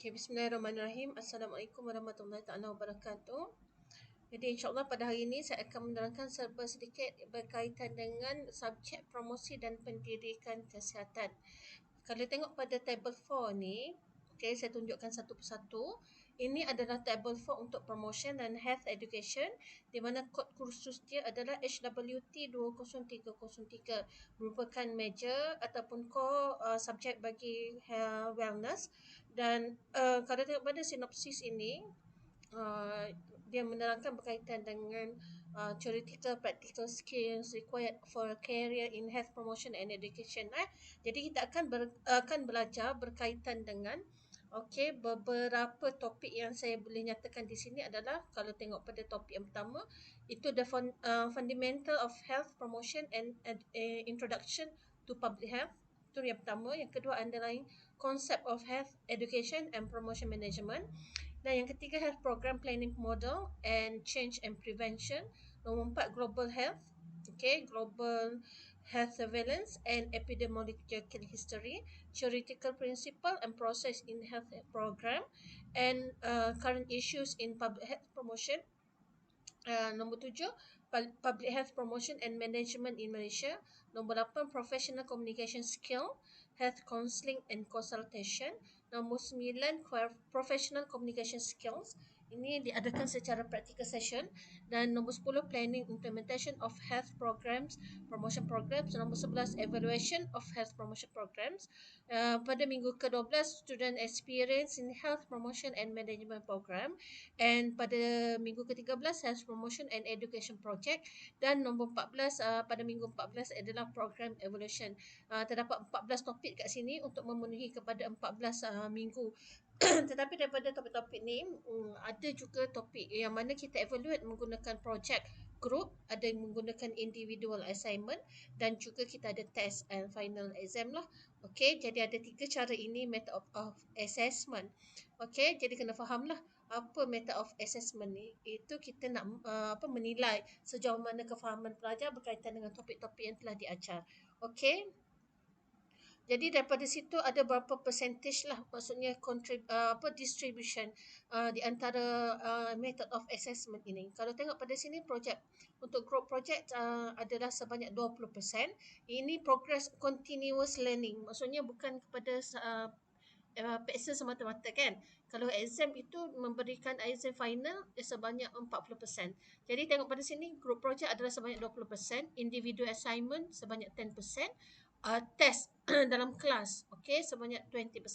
Okay, Bismillahirrahmanirrahim. Assalamualaikum warahmatullahi taala wabarakatuh. Jadi insyaAllah pada hari ini saya akan menerangkan serba sedikit berkaitan dengan subjek promosi dan pendidikan kesihatan. Kalau tengok pada table 4 ni, okay, saya tunjukkan satu persatu. Ini adalah table 4 untuk promotion dan health education, di mana kod kursus dia adalah HWT 20303, merupakan major ataupun core subjek bagi wellness. Dan kalau tengok pada sinopsis ini, uh, dia menerangkan berkaitan dengan theoretical practical skills required for a career in health promotion and education. Jadi kita akan belajar berkaitan dengan beberapa topik yang saya boleh nyatakan di sini adalah, kalau tengok pada topik yang pertama, itu the fundamental of health promotion and introduction to public health. Itu yang pertama. Yang kedua, underlying concept of health education and promotion management. Dan yang ketiga, health program planning model and change and prevention. Nombor 4, global health. Okay, global health surveillance and epidemiological history, theoretical principle and process in health program, and current issues in public health promotion. Nombor 7, public health promotion and management in Malaysia. Nombor 8, professional communication skill, health counselling and consultation. Nombor 9, professional communication skills. Ini diadakan secara practical session. Dan nombor 10, planning implementation of health programs, promotion programs. Nombor 11, evaluation of health promotion programs. Pada minggu ke-12, student experience in health promotion and management program. And pada minggu ke-13, health promotion and education project. Dan nombor 14, pada minggu 14 adalah program evolution. Terdapat 14 topik kat sini untuk memenuhi kepada 14 minggu. Tetapi daripada topik-topik ni, ada juga topik yang mana kita evaluate menggunakan project group, ada yang menggunakan individual assignment, dan juga kita ada test and final exam lah. Okey, jadi ada 3 cara ini method of assessment. Okey, jadi kena fahamlah apa method of assessment ni. Itu kita nak menilai sejauh mana kefahaman pelajar berkaitan dengan topik-topik yang telah diajar. Okey. Jadi daripada situ ada berapa percentage lah, maksudnya distribution di antara method of assessment ini. Kalau tengok pada sini, project untuk group project adalah sebanyak 20%. Ini progress continuous learning, maksudnya bukan kepada peksa semata-mata kan. Kalau exam itu memberikan exam final sebanyak 40%. Jadi tengok pada sini, group project adalah sebanyak 20%, individual assignment sebanyak 10%, test dalam kelas sebanyak 20%,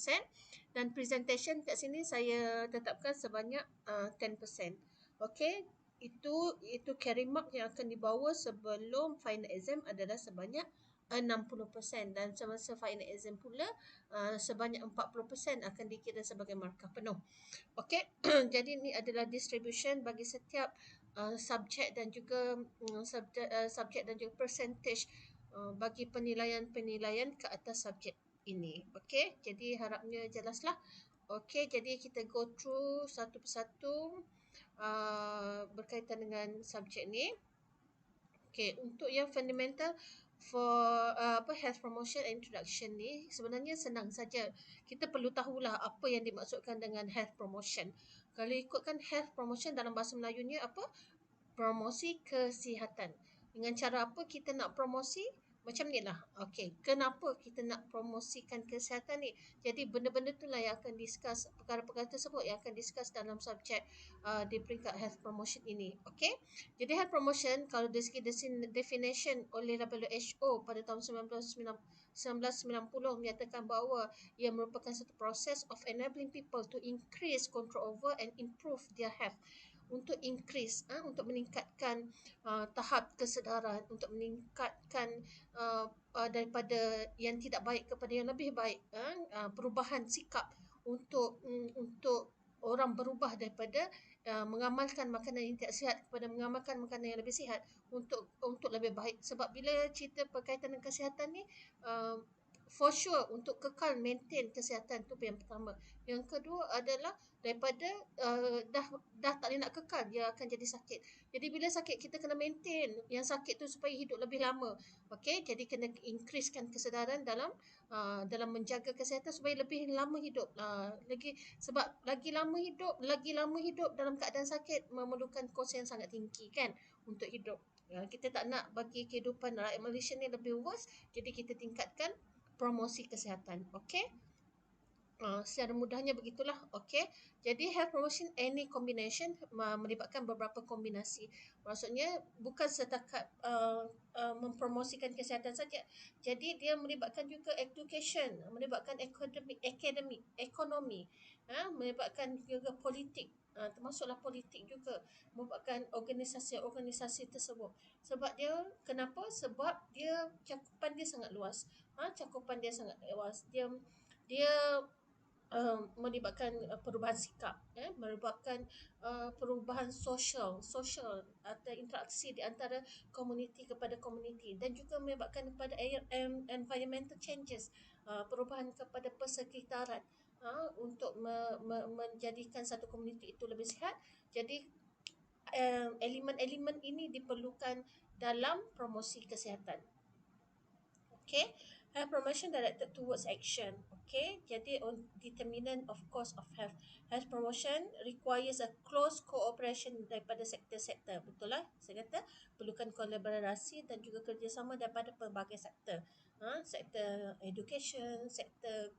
dan presentation kat sini saya tetapkan sebanyak 10%. Itu carry mark yang akan dibawa sebelum final exam adalah sebanyak 60%, dan semasa final exam pula sebanyak 40% akan dikira sebagai markah penuh. Jadi ini adalah distribution bagi setiap subjek dan juga subjek dan juga percentage bagi penilaian ke atas subjek ini. Jadi harapnya jelaslah. Jadi kita go through satu persatu berkaitan dengan subjek ni. Untuk yang fundamental for health promotion and introduction ni sebenarnya senang saja. Kita perlu tahulah apa yang dimaksudkan dengan health promotion. Kalau ikutkan health promotion dalam bahasa Melayunya apa? Promosi kesihatan. Dengan cara apa kita nak promosi? Macam ni lah. Kenapa kita nak promosikan kesihatan ni? Jadi benda-benda tu lah yang akan discuss, perkara-perkara tersebut yang akan discuss dalam subjek di peringkat health promotion ini. Jadi health promotion, kalau dari segi definition oleh WHO pada tahun 1990 menyatakan bahawa ia merupakan satu proses of enabling people to increase control over and improve their health. Untuk increase, untuk meningkatkan tahap kesedaran, untuk meningkatkan daripada yang tidak baik kepada yang lebih baik, perubahan sikap untuk orang berubah daripada mengamalkan makanan yang tidak sihat kepada mengamalkan makanan yang lebih sihat untuk lebih baik. Sebab bila cerita berkaitan dengan kesihatan ni, for sure untuk kekal maintain kesihatan tu yang pertama. Yang kedua adalah daripada dah tak boleh nak kekal, dia akan jadi sakit. Jadi bila sakit kita kena maintain yang sakit tu supaya hidup lebih lama. Okey, jadi kena increasekan kesedaran dalam menjaga kesihatan supaya lebih lama hidup. Lagi sebab lagi lama hidup dalam keadaan sakit memerlukan kos yang sangat tinggi kan untuk hidup. Kita tak nak bagi kehidupan rakyat Malaysia ni lebih worse, jadi kita tingkatkan promosi kesihatan. Okey. Secara mudahnya begitulah. Okey. Jadi health promotion any combination melibatkan beberapa kombinasi. Maksudnya bukan setakat mempromosikan kesihatan saja. Jadi dia melibatkan juga education, melibatkan ekonomi, melibatkan juga politik. Termasuklah politik juga, melibatkan organisasi-organisasi tersebut. Sebab dia kenapa? Sebab dia cakupan dia sangat luas. Cakupan dia sangat luas. Dia melibatkan perubahan sikap, melibatkan perubahan sosial atau interaksi di antara komuniti kepada komuniti, dan juga melibatkan kepada environmental changes, perubahan kepada persekitaran, untuk menjadikan satu komuniti itu lebih sihat. Jadi elemen-elemen ini diperlukan dalam promosi kesihatan. Okay, health promotion directed towards action. Okay, jadi determinant of course of health promotion requires a close cooperation daripada sektor-sektor. Betul lah, saya kata perlukan kolaborasi dan juga kerjasama daripada pelbagai sektor. Sektor education, sektor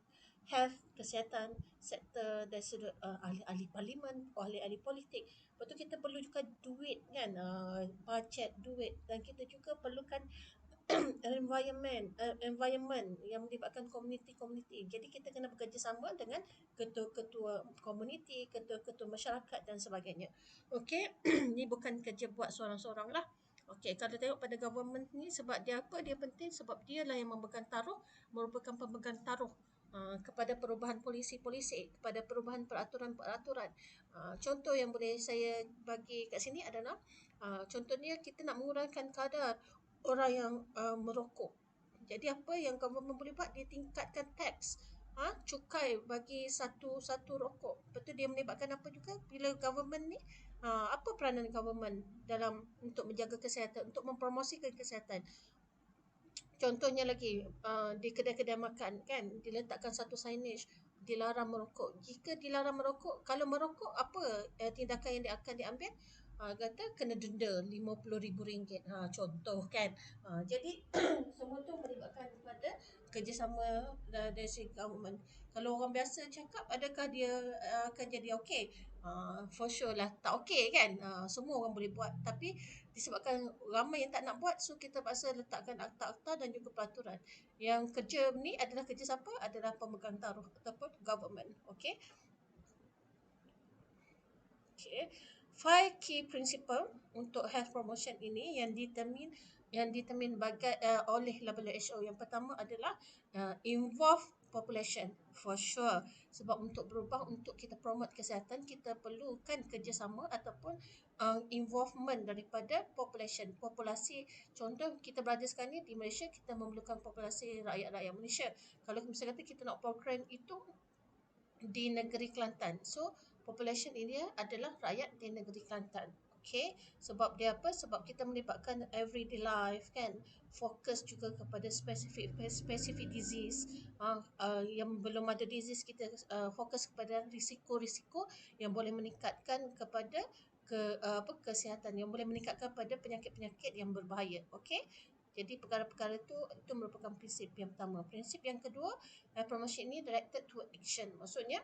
health, kesihatan, sektor dari sudut ahli-ahli parlimen, ahli-ahli politik. Lepas tu kita perlu juga duit kan, bajet, duit, dan kita juga perlukan environment yang melibatkan komuniti-komuniti. Jadi kita kena bekerjasama dengan ketua-ketua komuniti, ketua-ketua masyarakat dan sebagainya. Okey, ni bukan kerja buat seorang-seorang lah. Okey, kalau tengok pada government ni, sebab dia apa? Dia penting sebab dia lah yang merupakan pemegang taruh kepada perubahan polisi-polisi, kepada perubahan peraturan-peraturan. Contoh yang boleh saya bagi kat sini adalah contohnya kita nak mengurangkan kadar orang yang merokok. Jadi apa yang government boleh buat, dia tingkatkan tax, cukai bagi satu rokok. Betul, dia melibatkan apa juga bila government ni, apa peranan government dalam untuk menjaga kesihatan, untuk mempromosikan kesihatan. Contohnya lagi, di kedai-kedai makan kan diletakkan satu signage dilarang merokok. Jika dilarang merokok, kalau merokok apa tindakan yang akan diambil? Kata kena denda RM50,000. Contoh kan. Jadi semua tu melibatkan kepada kerjasama dari segi government. Kalau orang biasa cakap, adakah dia akan jadi okey? For sure lah tak okey kan. Semua orang boleh buat, tapi disebabkan ramai yang tak nak buat, so kita paksa letakkan akta-akta dan juga peraturan. Yang kerja ni adalah kerja siapa? Adalah pemegang taruh ataupun government. Okey. Okay. 5 key principle untuk health promotion ini yang determine oleh WHO. Yang pertama adalah involve population, for sure. Sebab untuk berubah, untuk kita promote kesihatan, kita perlukan kerjasama ataupun involvement daripada populasi. Contoh kita berada sekarang ni di Malaysia, kita memerlukan populasi rakyat-rakyat Malaysia. Kalau misalnya kata kita nak program itu di negeri Kelantan, so population ini adalah rakyat di negeri Kelantan. Okay, sebab dia apa? Sebab kita melibatkan everyday life kan, fokus juga kepada specific disease, yang belum ada disease kita fokus kepada risiko-risiko yang boleh meningkatkan kepada kesihatan, yang boleh meningkatkan pada penyakit-penyakit yang berbahaya. Okay, jadi perkara-perkara itu merupakan prinsip yang pertama. Prinsip yang kedua, promotion ini directed to action. Maksudnya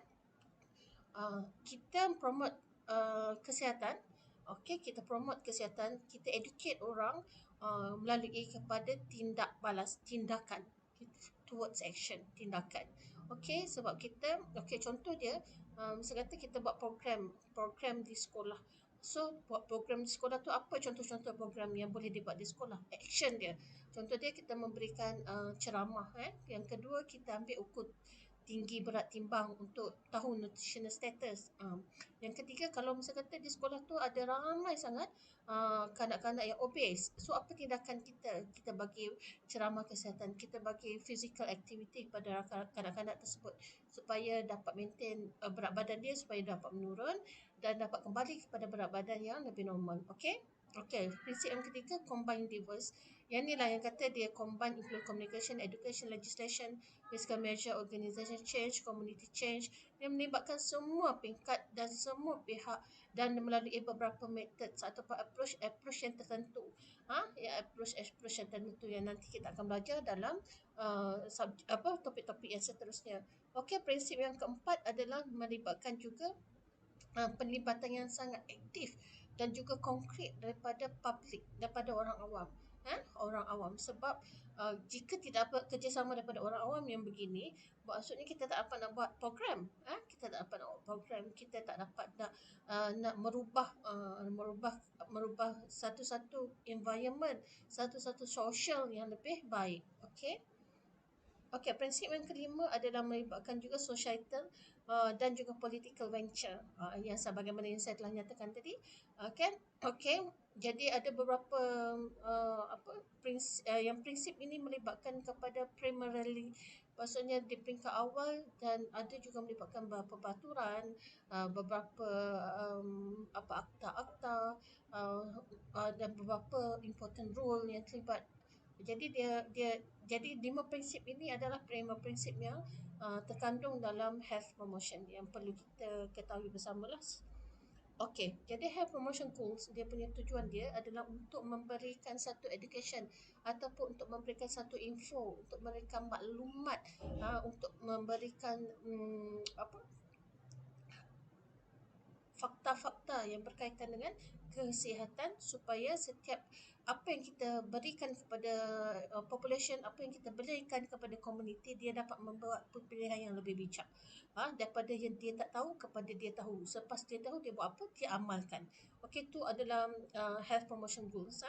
kita promote kesihatan. Okey, kita promote kesihatan, kita educate orang melalui kepada tindakan towards action, tindakan. Okey, sebab kita, contoh dia, misalnya kata kita buat program di sekolah. So, buat program di sekolah tu apa contoh-contoh program yang boleh dibuat di sekolah? Action dia. Contoh dia kita memberikan ceramah. Yang kedua, kita ambil tinggi berat timbang untuk tahu nutritional status. Yang ketiga, kalau misalnya kata di sekolah tu ada ramai sangat kanak-kanak yang obese. So apa tindakan kita? Kita bagi ceramah kesihatan, kita bagi physical activity kepada kanak-kanak tersebut supaya dapat maintain berat badan dia supaya dapat menurun dan dapat kembali kepada berat badan yang lebih normal. Okey? Okey, prinsip yang ketiga combine diverse. Yang ni lah yang kata dia combine include communication, education, legislation, fiscal measure, organization change, community change. Dia melibatkan semua peringkat dan semua pihak dan melalui beberapa methods ataupun approach yang tertentu. Ya approach yang tertentu yang nanti kita akan belajar dalam topik-topik yang seterusnya. Okey, prinsip yang keempat adalah melibatkan juga penlibatan yang sangat aktif dan juga konkret daripada public, daripada orang awam. Orang awam sebab jika tidak ada kerjasama daripada orang awam yang begini, maksudnya kita tak dapat nak buat program. Kita tak dapat nak buat program, kita tak dapat nak merubah satu-satu environment, satu-satu social yang lebih baik. Okey. Okey, prinsip yang kelima adalah melibatkan juga societal dan juga political venture yang sebagaimana yang saya telah nyatakan tadi. Kan? Okey, jadi ada beberapa yang prinsip ini melibatkan kepada primarily, maksudnya di peringkat awal, dan ada juga melibatkan beberapa peraturan, beberapa akta-akta dan beberapa important rule yang terlibat. Jadi jadi 5 prinsip ini adalah 5 prinsip yang terkandung dalam health promotion yang perlu kita ketahui bersamalah. Okey, jadi health promotion goals, dia punya tujuan dia adalah untuk memberikan satu education ataupun untuk memberikan satu info, untuk memberikan maklumat, untuk memberikan fakta-fakta yang berkaitan dengan kesihatan supaya setiap apa yang kita berikan kepada population, apa yang kita berikan kepada komuniti, dia dapat membuat pilihan yang lebih bijak. Daripada yang dia tak tahu kepada dia tahu. Selepas dia tahu, dia buat apa? Dia amalkan. Okey, itu adalah health promotion goals.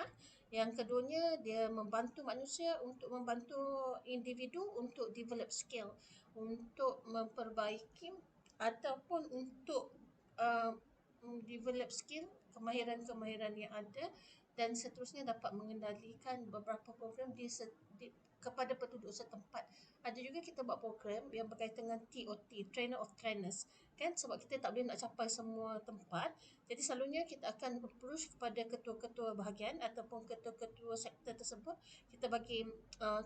Yang keduanya, dia membantu manusia untuk membantu individu untuk develop skill, untuk memperbaiki ataupun untuk uh, develop skill, kemahiran-kemahiran yang ada, dan seterusnya dapat mengendalikan beberapa program kepada penduduk setempat. Ada juga kita buat program yang berkaitan dengan TOT, Trainer of Trainers, kan, sebab kita tak boleh nak capai semua tempat. Jadi selalunya kita akan approach kepada ketua-ketua bahagian ataupun ketua-ketua sektor tersebut, kita bagi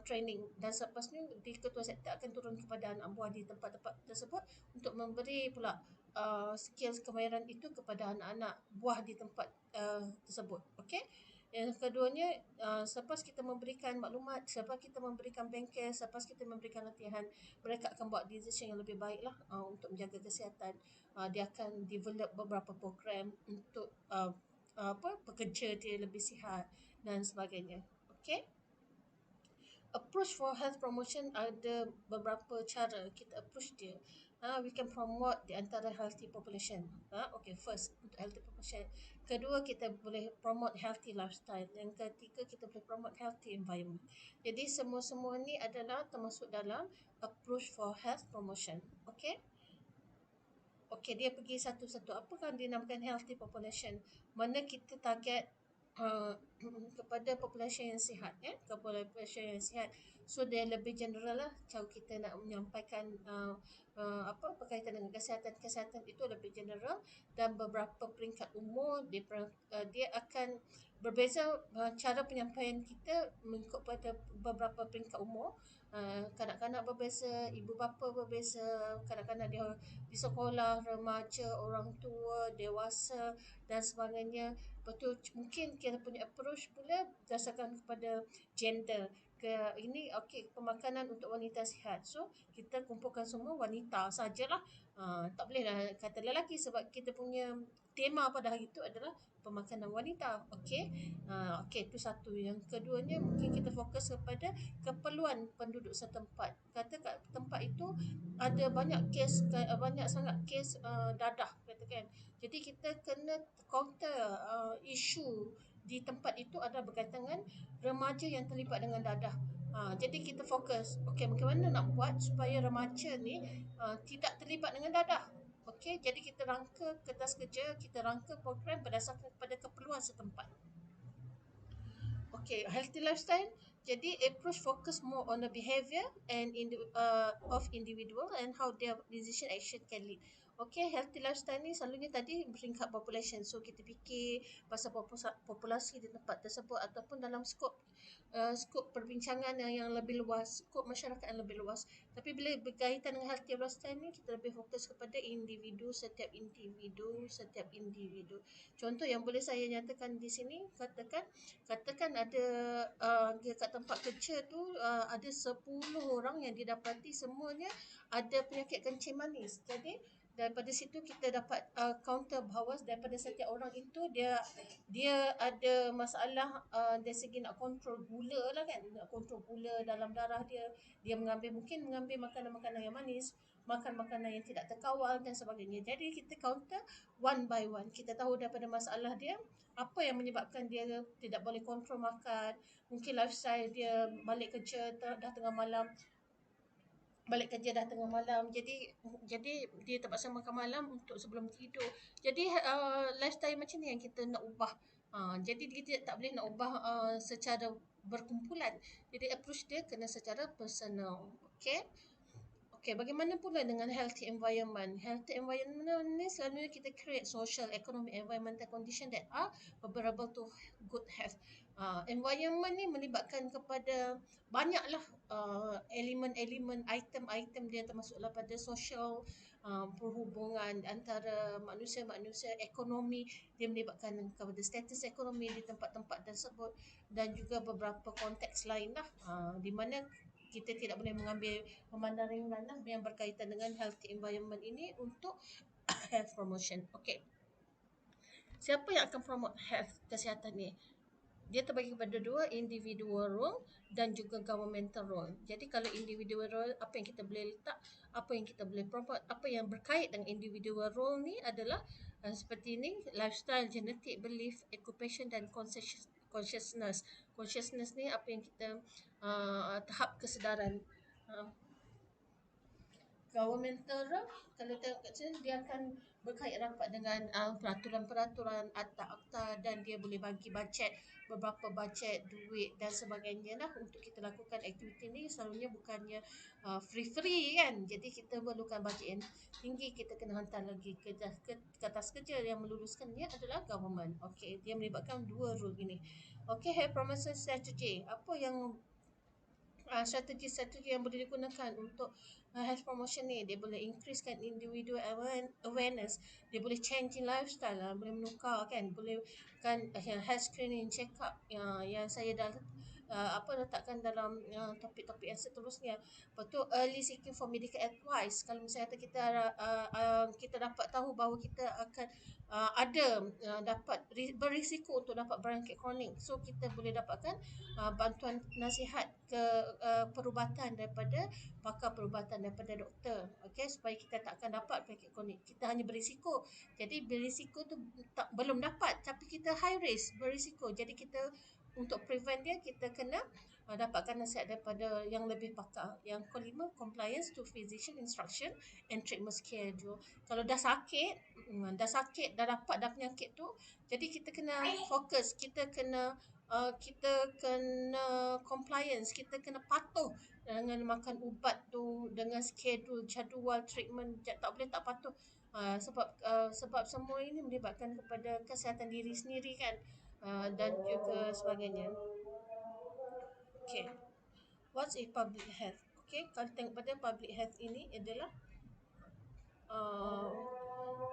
training, dan selepasnya di ketua sektor akan turun kepada anak buah di tempat-tempat tersebut untuk memberi pula skills kemahiran itu kepada anak-anak buah di tempat tersebut. Okey. Yang keduanya, selepas kita memberikan maklumat, selepas kita memberikan bengkel, selepas kita memberikan latihan, mereka akan buat decision yang lebih baiklah untuk menjaga kesihatan. Dia akan develop beberapa program untuk pekerja dia lebih sihat dan sebagainya. Okey. Approach for health promotion, ada beberapa cara kita approach dia. We can promote di antara healthy population. Okay, first untuk healthy population. Kedua, kita boleh promote healthy lifestyle. Yang ketiga, kita boleh promote healthy environment. Jadi semua-semua ni adalah termasuk dalam approach for health promotion. Okay. Okey, dia pergi satu-satu. Apa kan dinamakan healthy population? Mana kita target kepada population yang sihat, kepada population yang sihat. So dia lebih general lah cara kita nak menyampaikan berkaitan dengan kesihatan itu lebih general, dan beberapa peringkat umur dia akan berbeza cara penyampaian kita mengikut pada beberapa peringkat umur. Kanak-kanak berbeza, ibu bapa berbeza, kanak-kanak dia di sekolah, remaja, orang tua, dewasa dan sebagainya. Betul, mungkin kita punya approach pula berdasarkan kepada gender. Ini okey, pemakanan untuk wanita sihat. So kita kumpulkan semua wanita sajalah. Tak boleh lah kata lelaki sebab kita punya tema pada hari itu adalah pemakanan wanita. Okey. Okey, itu satu. Yang keduanya, mungkin kita fokus kepada keperluan penduduk setempat. Kata kat tempat itu ada banyak sangat kes dadah, katakan. Jadi kita kena counter isu di tempat itu adalah berkaitan dengan remaja yang terlibat dengan dadah. Jadi kita fokus, okey, bagaimana nak buat supaya remaja ni tidak terlibat dengan dadah. Okey, jadi kita rangka kertas kerja, kita rangka program berdasarkan kepada keperluan setempat. Okay, healthy lifestyle. Jadi approach focus more on the behavior and of individual and how their decision action can lead. Okay, healthy lifestyle ni selalunya tadi beringkat population. So kita fikir pasal populasi di tempat tersebut ataupun dalam skop perbincangan yang lebih luas, skop masyarakat yang lebih luas. Tapi bila berkaitan dengan healthy lifestyle ni, kita lebih fokus kepada setiap individu. Contoh yang boleh saya nyatakan di sini, katakan ada dia kat tempat kerja tu ada 10 orang yang didapati semuanya ada penyakit kencing manis. Jadi daripada situ kita dapat counter bahawa daripada setiap orang itu dia ada masalah dari segi nak kontrol gula lah kan, nak kontrol gula dalam darah dia. Dia mungkin mengambil makanan-makanan yang manis, makan makanan yang tidak terkawal dan sebagainya. Jadi kita counter one by one. Kita tahu daripada masalah dia apa yang menyebabkan dia tidak boleh kontrol makan. Mungkin lifestyle dia dah tengah malam, jadi dia terpaksa makan malam untuk sebelum tidur. Jadi lifestyle macam ni yang kita nak ubah. Jadi kita tak boleh nak ubah secara berkumpulan. Jadi approach dia kena secara personal. Okay. Okay, bagaimana pula dengan healthy environment? Healthy environment ni selalunya kita create social, economic, environmental condition that are favorable to good health. Environment ni melibatkan kepada banyaklah elemen-elemen, item-item dia, termasuklah pada social, perhubungan antara manusia-manusia, ekonomi, dia melibatkan kepada status ekonomi di tempat-tempat tersebut dan juga beberapa konteks lain lah, di mana kita tidak boleh mengambil memandang ringan lah yang berkaitan dengan healthy environment ini untuk health promotion. Okay. Siapa yang akan promote health kesihatan ni? Dia terbagi kepada dua, individual role dan juga governmental role. Jadi kalau individual role, apa yang kita boleh letak, apa yang kita boleh promote, apa yang berkait dengan individual role ni adalah seperti ini: lifestyle, genetic belief, occupation dan consciousness. Consciousness ni apa yang kita tahap kesedaran. Governmental role, kalau tengok kat sini, dia akan berkait rapat dengan peraturan-peraturan, akta-akta, dan dia boleh bagi bajet, beberapa bajet, duit dan sebagainya lah untuk kita lakukan aktiviti ni. Selalunya bukannya free-free kan, jadi kita perlukan bajet yang tinggi. Kita kena hantar lagi ke atas kerja. Yang meluluskannya adalah government. Okay, dia melibatkan dua role ini. Okay, health promotion strategy, apa yang strategi-strategi yang boleh digunakan untuk health promotion ni? Dia boleh increasekan individual awareness, dia boleh change in lifestyle lah, boleh menukar kan, boleh kan health screening, check up yang saya dah letakkan dalam topik-topik yang seterusnya. Lepas tu early seeking for medical advice. Kalau misalnya kita dapat tahu bahawa kita akan dapat berisiko untuk dapat bronchitis kronik, so kita boleh dapatkan bantuan nasihat ke perubatan daripada pakar perubatan, daripada doktor. Okey, supaya kita tak akan dapat penyakit kronik. Kita hanya berisiko. Jadi berisiko tu belum dapat, tapi kita high risk, berisiko. Jadi kita untuk prevent dia, kita kena dapatkan nasihat daripada yang lebih pakar. Yang kelima, compliance to physician instruction and treatment schedule. Kalau dah sakit, dah dapat dah penyakit tu, jadi kita kena fokus, kita kena compliance, kita kena patuh dengan makan ubat tu, dengan schedule, jadual treatment. Tak boleh tak patuh. Sebab semua ini melibatkan kepada kesihatan diri sendiri kan, dan juga sebagainya. Okay, what's a public health? Okay, kalau tengok pada public health ini adalah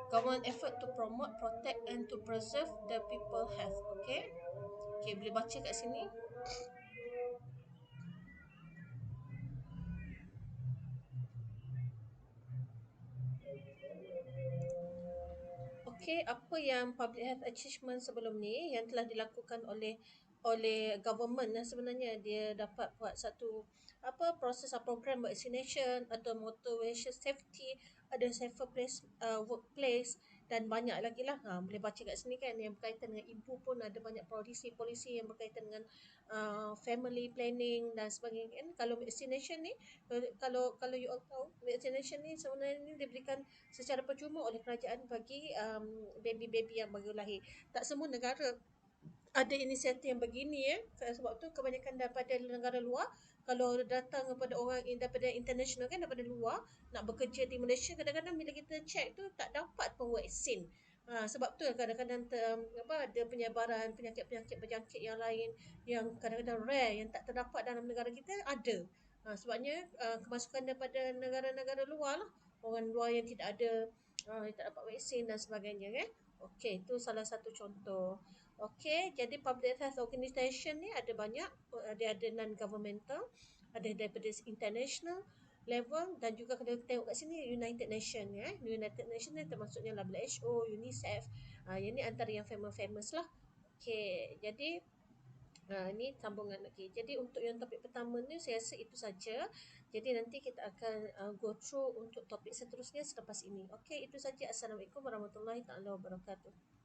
government effort to promote, protect and to preserve the people health. Okay, boleh baca kat sini. Okey, apa yang public health achievement sebelum ni yang telah dilakukan oleh government, sebenarnya dia dapat buat satu proses program vaccination atau motivation safety, ada safer place, workplace, dan banyak lagi lah. Boleh baca kat sini kan, yang berkaitan dengan ibu pun ada banyak polisi-polisi yang berkaitan dengan family planning dan sebagainya kan. Kalau vaccination ni, kalau you all tahu, vaccination ni sebenarnya ni diberikan secara percuma oleh kerajaan bagi baby-baby yang baru lahir. Tak semua negara ada inisiatif yang begini sebab tu kebanyakan daripada negara luar, kalau datang kepada orang daripada international kan, daripada luar nak bekerja di Malaysia, kadang-kadang bila kita check tu tak dapat pun vaksin. Sebab tu kadang-kadang ada penyebaran penyakit-penyakit berjangkit yang lain yang kadang-kadang rare yang tak terdapat dalam negara kita ada. Sebabnya kemasukan daripada negara-negara luar lah, orang luar yang tidak ada yang tak dapat vaksin dan sebagainya kan. Okey, itu salah satu contoh. Okey, jadi public health organisation ni ada banyak, ada non-governmental, ada daripada international level, dan juga kalau kita tengok kat sini United Nation ya. United Nation ni termasuknya WHO, UNICEF. Yang ni antara yang famous lah. Okey, jadi ini sambungan lagi. Jadi untuk yang topik pertama ni saya rasa itu saja. Jadi nanti kita akan go through untuk topik seterusnya selepas ini. Okey, itu saja. Assalamualaikum warahmatullahi taala wabarakatuh.